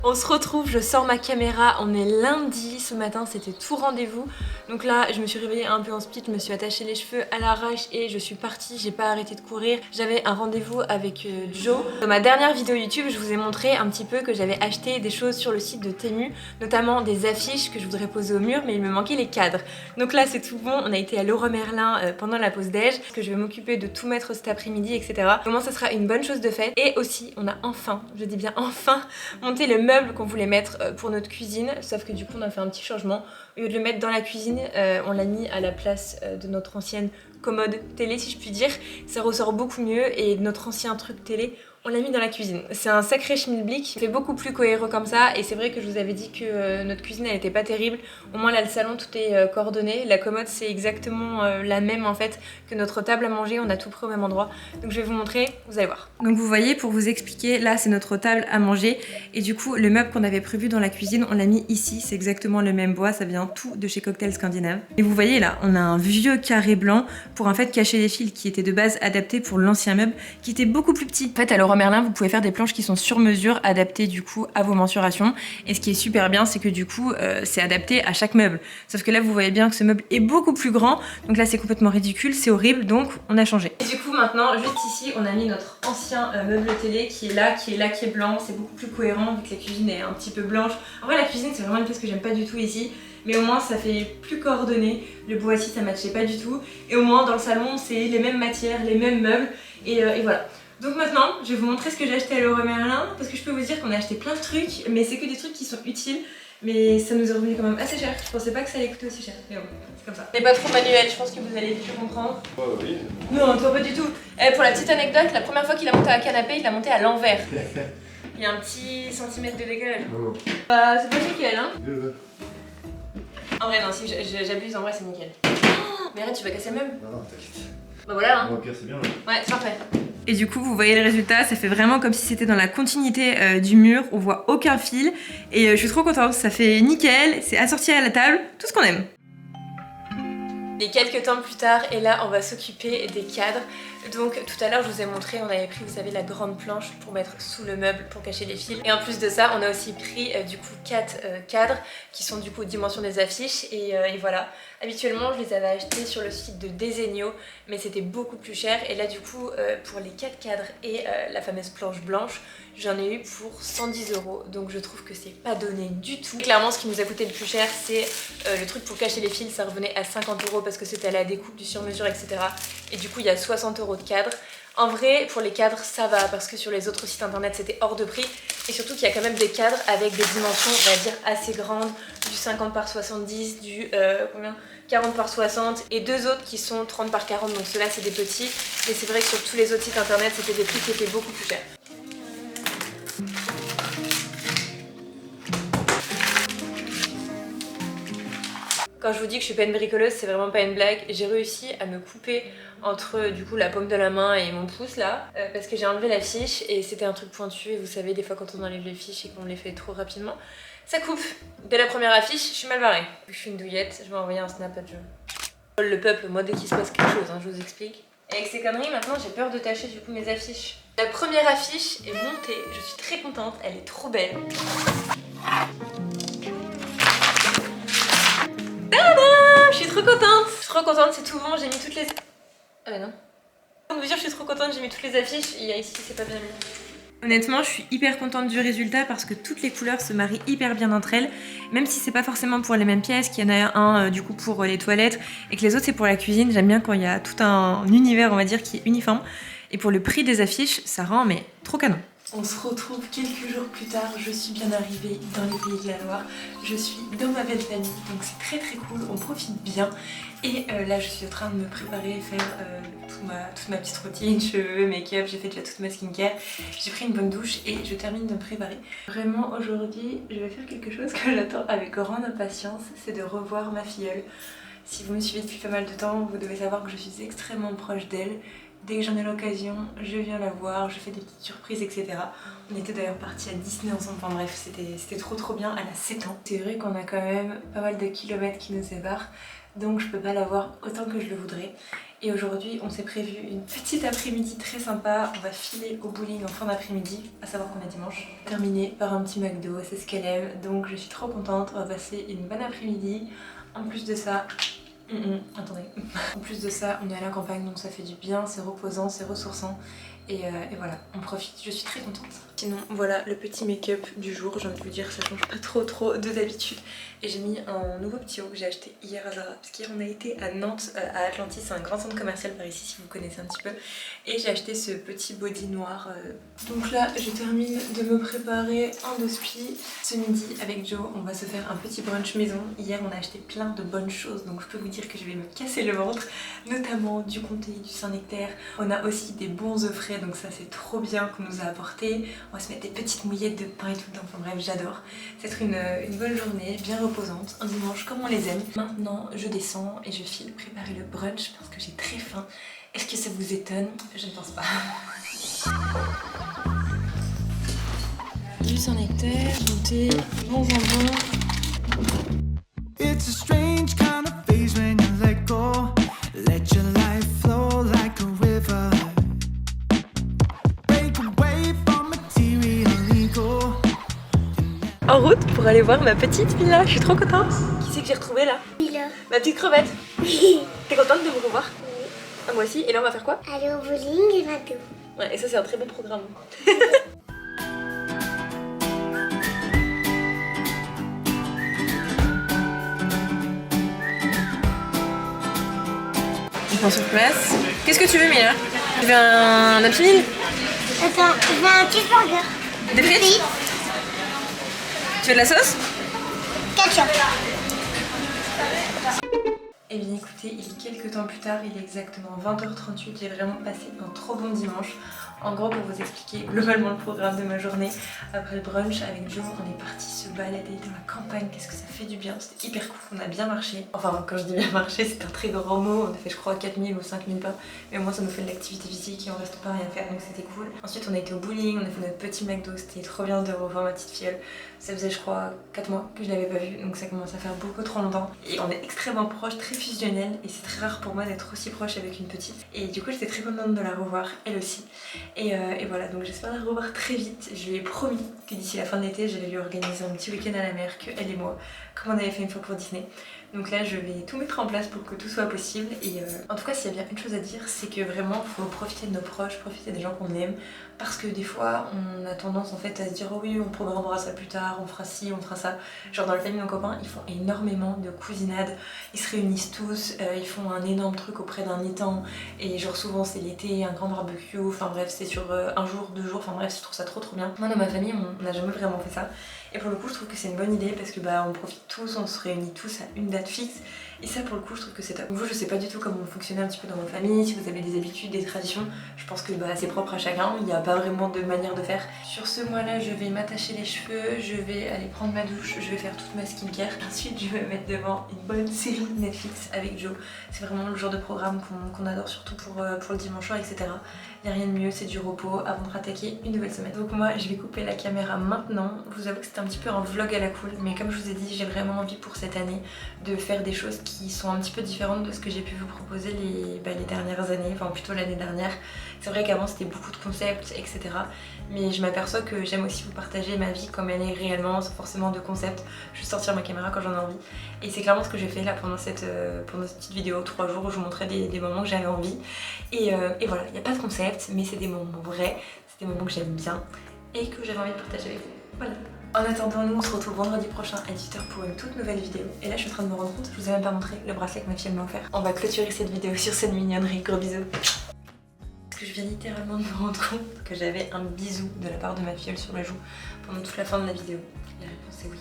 On se retrouve, je sors ma caméra, on est lundi, ce matin c'était tout rendez-vous. Donc là je me suis réveillée un peu en speed, je me suis attaché les cheveux à l'arrache et je suis partie, j'ai pas arrêté de courir. J'avais un rendez-vous avec Joe. Dans ma dernière vidéo YouTube, je vous ai montré un petit peu que j'avais acheté des choses sur le site de Temu, notamment des affiches que je voudrais poser au mur, mais il me manquait les cadres. Donc là c'est tout bon, on a été à Leroy Merlin pendant la pause déj, que je vais m'occuper de tout mettre cet après-midi, etc. Au moins ça sera une bonne chose de faite. Et aussi on a enfin, je dis bien enfin, monté le meuble qu'on voulait mettre pour notre cuisine, sauf que du coup on a fait un petit changement. Au lieu de le mettre dans la cuisine, on l'a mis à la place de notre ancienne commode télé, si je puis dire. Ça ressort beaucoup mieux et notre ancien truc télé, on l'a mis dans la cuisine. C'est un sacré schmilblick, c'est beaucoup plus cohérent comme ça, et c'est vrai que je vous avais dit que notre cuisine elle était pas terrible. Au moins là le salon tout est coordonné, la commode c'est exactement la même en fait que notre table à manger, on a tout pris au même endroit. Donc je vais vous montrer, vous allez voir. Donc vous voyez, pour vous expliquer, là c'est notre table à manger, et du coup le meuble qu'on avait prévu dans la cuisine, on l'a mis ici, c'est exactement le même bois, ça vient tout de chez Cocktail Scandinave. Et vous voyez là, on a un vieux carré blanc pour en fait cacher les fils qui étaient de base adaptés pour l'ancien meuble, qui était beaucoup plus petit. En fait à Leroy Merlin, vous pouvez faire des planches qui sont sur mesure, adaptées du coup à vos mensurations, et ce qui est super bien, c'est que du coup c'est adapté à chaque meuble. Sauf que là vous voyez bien que ce meuble est beaucoup plus grand, donc là c'est complètement ridicule, c'est horrible, donc on a changé. Et du coup maintenant, juste ici, on a mis notre ancien meuble télé qui est là, qui est blanc, c'est beaucoup plus cohérent vu que la cuisine est un petit peu blanche. En vrai la cuisine c'est vraiment une pièce que j'aime pas du tout ici, mais au moins ça fait plus coordonné, le bois ici ça matchait pas du tout, et au moins dans le salon c'est les mêmes matières, les mêmes meubles, et voilà. Donc maintenant, je vais vous montrer ce que j'ai acheté à Leroy Merlin, parce que je peux vous dire qu'on a acheté plein de trucs, mais c'est que des trucs qui sont utiles, mais ça nous est revenu quand même assez cher. Je pensais pas que ça allait coûter aussi cher, mais bon, c'est comme ça. C'est pas trop manuel, je pense que vous allez plus comprendre. Oui. Non, toi pas du tout. Pour la petite anecdote, la première fois qu'il a monté un canapé, il l'a monté à l'envers. Il y a un petit centimètre de décalage. Non. C'est pas nickel, hein. Deux. En vrai, non, si j'abuse, en vrai, c'est nickel. Oh, mais arrête, tu vas casser le meuble. Non, t'inquiète. Bah voilà, hein. Bon, au pire, c'est bien. Ouais, c'est parfait. Et du coup, vous voyez le résultat, ça fait vraiment comme si c'était dans la continuité du mur, on voit aucun fil. Et je suis trop contente, ça fait nickel, c'est assorti à la table, tout ce qu'on aime. Et quelques temps plus tard, et là on va s'occuper des cadres. Donc tout à l'heure je vous ai montré, on avait pris, vous savez, la grande planche pour mettre sous le meuble pour cacher les fils. Et en plus de ça, on a aussi pris du coup 4 cadres qui sont du coup dimension des affiches, et voilà. Habituellement je les avais achetés sur le site de Desenio, mais c'était beaucoup plus cher. Et là du coup pour les 4 cadres et la fameuse planche blanche, j'en ai eu pour 110 €. Donc je trouve que c'est pas donné du tout. Clairement ce qui nous a coûté le plus cher, c'est le truc pour cacher les fils, ça revenait à 50 € parce que c'était à la découpe, du sur-mesure, etc. Et du coup il y a 60 € de cadre. En vrai, pour les cadres, ça va, parce que sur les autres sites internet, c'était hors de prix. Et surtout qu'il y a quand même des cadres avec des dimensions, on va dire, assez grandes, du 50 par 70, du 40 par 60, et deux autres qui sont 30 par 40, donc ceux-là, c'est des petits. Et c'est vrai que sur tous les autres sites internet, c'était des prix qui étaient beaucoup plus chers. Quand je vous dis que je suis pas une bricoleuse, c'est vraiment pas une blague. J'ai réussi à me couper entre du coup la paume de la main et mon pouce là, parce que j'ai enlevé la fiche et c'était un truc pointu, et vous savez des fois quand on enlève les fiches et qu'on les fait trop rapidement, ça coupe. Dès la première affiche, je suis mal barrée. Je suis une douillette, je vais envoyer un snap à Joe. Le peuple, moi dès qu'il se passe quelque chose, hein, je vous explique. Et avec ces conneries, maintenant j'ai peur de tâcher du coup mes affiches. La première affiche est montée, je suis très contente, elle est trop belle. Je suis trop contente! Je suis trop contente, c'est tout bon, j'ai mis toutes les... Ah bah non. Pour vous dire, je suis trop contente, j'ai mis toutes les affiches, et ici c'est pas bien mis. Honnêtement, je suis hyper contente du résultat parce que toutes les couleurs se marient hyper bien entre elles, même si c'est pas forcément pour les mêmes pièces, qu'il y en a un du coup pour les toilettes et que les autres c'est pour la cuisine. J'aime bien quand il y a tout un univers, on va dire, qui est uniforme. Et pour le prix des affiches, ça rend mais trop canon. On se retrouve quelques jours plus tard, je suis bien arrivée dans les Pays de la Loire, je suis dans ma belle famille, donc c'est très très cool, on profite bien. Et là je suis en train de me préparer, faire toute ma petite routine, cheveux, make-up, j'ai fait déjà toute ma skincare, j'ai pris une bonne douche et je termine de me préparer. Vraiment aujourd'hui, je vais faire quelque chose que j'attends avec grande impatience, c'est de revoir ma filleule. Si vous me suivez depuis pas mal de temps, vous devez savoir que je suis extrêmement proche d'elle. Dès que j'en ai l'occasion, je viens la voir, je fais des petites surprises, etc. On était d'ailleurs partis à Disney ensemble, enfin bref, c'était trop bien, elle a 7 ans. C'est vrai qu'on a quand même pas mal de kilomètres qui nous séparent, donc je peux pas la voir autant que je le voudrais. Et aujourd'hui on s'est prévu une petite après-midi très sympa. On va filer au bowling en fin d'après-midi, à savoir qu'on est dimanche. Terminé par un petit McDo, c'est ce qu'elle aime, donc je suis trop contente. On va passer une bonne après-midi. En plus de ça... attendez. En plus de ça, on est à la campagne donc ça fait du bien, c'est reposant, c'est ressourçant. Et voilà, on profite, je suis très contente. Sinon voilà le petit make-up du jour, j'ai envie de vous dire ça change pas trop de d'habitude. Et j'ai mis un nouveau petit haut que j'ai acheté hier à Zara, parce qu'hier on a été à Nantes, à Atlantis, c'est un grand centre commercial par ici si vous connaissez un petit peu. Et j'ai acheté ce petit body noir. Donc là je termine de me préparer un dospi. Ce midi avec Joe on va se faire un petit brunch maison. Hier on a acheté plein de bonnes choses donc je peux vous dire que je vais me casser le ventre, notamment du comté, du Saint-Nectaire. On a aussi des bons œufs frais donc ça c'est trop bien qu'on nous a apporté. On va se mettre des petites mouillettes de pain et tout, enfin bref j'adore. Ça va être une bonne journée, bien reposante, un dimanche comme on les aime. Maintenant je descends et je file préparer le brunch parce que j'ai très faim. Est-ce que ça vous étonne? Je ne pense pas. Du Saint-Nectaire, comté, bon jambon. It's a strange kind of phase when you let go. Let your life flow like a river. Break away from material ego. En route pour aller voir ma petite Mila, je suis trop contente. Qui c'est que j'ai retrouvé là? Mila. Ma petite crevette. T'es contente de me revoir? Oui. Ah, moi aussi, et là on va faire quoi? Aller au bowling et McDo. Ouais, et ça c'est un très bon programme. Je prends sur place. Qu'est-ce que tu veux Mila? Tu veux un Happy Meal? Attends, je veux un cheeseburger. Des frites? Tu veux de la sauce? Ketchup. Eh bien écoutez, il est quelques temps plus tard, il est exactement 20h38, j'ai vraiment passé un trop bon dimanche. En gros, pour vous expliquer globalement le programme de ma journée, après le brunch avec Joe, on est parti se balader dans la campagne, qu'est-ce que ça fait du bien, c'était hyper cool, on a bien marché. Enfin, quand je dis bien marché, c'est un très grand mot, on a fait je crois 4000 ou 5000 pas, mais au moins ça nous fait de l'activité physique et on reste pas à rien faire, donc c'était cool. Ensuite on a été au bowling, on a fait notre petit McDo, c'était trop bien de revoir ma petite fiole. Ça faisait je crois 4 mois que je l'avais pas vue, donc ça commence à faire beaucoup trop longtemps. Et on est extrêmement proches, très fusionnels, et c'est très rare pour moi d'être aussi proche avec une petite. Et du coup j'étais très contente de la revoir, elle aussi. Et voilà, donc j'espère la revoir très vite. Je lui ai promis que d'ici la fin de l'été, j'allais lui organiser un petit week-end à la mer, que elle et moi, comme on avait fait une fois pour Disney. Donc là, je vais tout mettre en place pour que tout soit possible. Et en tout cas, s'il y a bien une chose à dire, c'est que vraiment, il faut profiter de nos proches, profiter des gens qu'on aime. Parce que des fois, on a tendance en fait à se dire oh oui, on programmera ça plus tard, on fera ci, on fera ça. Genre dans la famille de nos copains, ils font énormément de cousinades. Ils se réunissent tous, ils font un énorme truc auprès d'un étang. Et genre souvent c'est l'été, un grand barbecue. Enfin bref, c'est sur un jour, 2 jours. Enfin bref, je trouve ça trop bien. Moi dans ma famille, on n'a jamais vraiment fait ça. Et pour le coup, je trouve que c'est une bonne idée parce que bah on profite tous, on se réunit tous à une date fixe. Et ça pour le coup, je trouve que c'est top. Vous, je sais pas du tout comment vous fonctionnez un petit peu dans votre famille, si vous avez des habitudes, des traditions. Je pense que bah c'est propre à chacun, il n'y a pas vraiment de manière de faire. Sur ce mois-là, je vais m'attacher les cheveux, je vais aller prendre ma douche, je vais faire toute ma skincare. Ensuite, je vais me mettre devant une bonne série Netflix avec Joe. C'est vraiment le genre de programme qu'on adore, surtout pour le dimanche soir, etc. Il n'y a rien de mieux, c'est du repos avant de rattaquer une nouvelle semaine. Donc moi, je vais couper la caméra maintenant. Je vous avoue que c'était un petit peu un vlog à la cool, mais comme je vous ai dit, j'ai vraiment envie pour cette année de faire des choses qui sont un petit peu différentes de ce que j'ai pu vous proposer les dernières années, enfin plutôt l'année dernière. C'est vrai qu'avant c'était beaucoup de concepts, etc. Mais je m'aperçois que j'aime aussi vous partager ma vie comme elle est réellement, sans forcément de concept, juste sortir ma caméra quand j'en ai envie. Et c'est clairement ce que j'ai fait là pendant cette petite vidéo, 3 jours où je vous montrais des moments que j'avais envie. Et voilà, il n'y a pas de concept, mais c'est des moments vrais, c'est des moments que j'aime bien et que j'avais envie de partager avec vous. Voilà. En attendant, nous on se retrouve vendredi prochain à 18h pour une toute nouvelle vidéo. Et là je suis en train de me rendre compte, je vous ai même pas montré le bracelet que ma fille m'a offert. On va clôturer cette vidéo sur cette mignonnerie, gros bisous. Parce que je viens littéralement de me rendre compte que j'avais un bisou de la part de ma filleule sur le joue pendant toute la fin de la vidéo. La réponse est oui.